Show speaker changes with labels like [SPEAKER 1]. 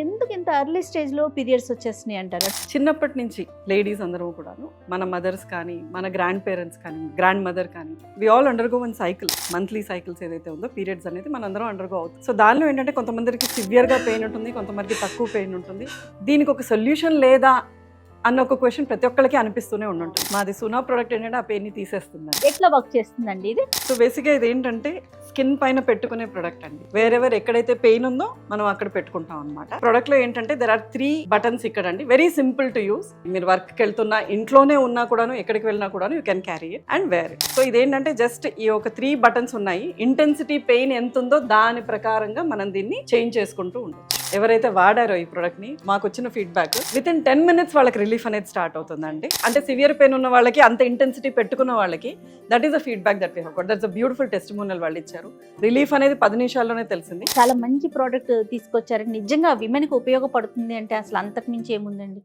[SPEAKER 1] ఎందుకు ఇంత ఎర్లీ స్టేజ్లో పీరియడ్స్ వచ్చేస్తున్నాయి అంటారు?
[SPEAKER 2] చిన్నప్పటి నుంచి లేడీస్ అందరూ కూడాను మన మదర్స్ కానీ మన గ్రాండ్ పేరెంట్స్ కానీ గ్రాండ్ మదర్ కానీ we all undergo one cycle, monthly cycles ఏదైతే ఉందో పీరియడ్స్ అనేది మన అందరం అండర్గో అవుతుంది. సో దానిలో ఏంటంటే కొంతమందికి సివియర్గా పెయిన్ ఉంటుంది, కొంతమందికి తక్కువ పెయిన్ ఉంటుంది. దీనికి ఒక సొల్యూషన్ లేదా అన్న ఒక క్వశ్చన్ ప్రతి ఒక్కరికి అనిపిస్తూనే ఉంటుంది. మాది సునా ప్రోడక్ట్ ఏంటంటే ఆ పెయిన్ని తీసేస్తుందండి.
[SPEAKER 1] ఎట్లా వర్క్ చేస్తుందండి ఇది?
[SPEAKER 2] సో బేసిక్గా ఇది ఏంటంటే స్కిన్ పైన పెట్టుకునే ప్రొడక్ట్ అండి. వేరెవర్ ఎక్కడైతే పెయిన్ ఉందో మనం అక్కడ పెట్టుకుంటాం అనమాట. ప్రొడక్ట్ లో ఏంటంటే దెర్ ఆర్ 3 బటన్స్ ఇక్కడ అండి. Very simple to use. మీరు వర్క్ కి వెళ్తున్నా, ఇంట్లోనే ఉన్నా కూడాను, ఎక్కడికి వెళ్ళినా కూడాను you can carry it and wear it. So ఇదేంటంటే జస్ట్ ఈ ఒక 3 బటన్స్ ఉన్నాయి. ఇంటెన్సిటీ పెయిన్ ఎంత ఉందో దాని ప్రకారంగా మనం దీన్ని చేంజ్ చేసుకుంటూ ఉండొచ్చు. ఎవరైతే వాడారో ఈ ప్రొడక్ట్ ని మాకు వచ్చిన ఫీడ్బ్యాక్ విత్ ఇన్ 10 minutes వాళ్ళకి రిలీఫ్ అనేది స్టార్ట్ అవుతుందండి. అంటే సివియర్ పెయిన్ ఉన్న వాళ్ళకి, అంత ఇంటెన్సిటీ పెట్టుకున్న వాళ్ళకి that is the feedback that we have got. That's a beautiful testimonial వాళ్ళు ఇచ్చారు. రిలీఫ్ అనేది 10 నిమిషాల్లోనే తెలిసింది.
[SPEAKER 1] చాలా మంచి ప్రోడక్ట్ తీసుకొచ్చారు. నిజంగా విమెన్ కి ఉపయోగపడుతుంది అంటే అసలు అంతకు మించి ఏముందండి?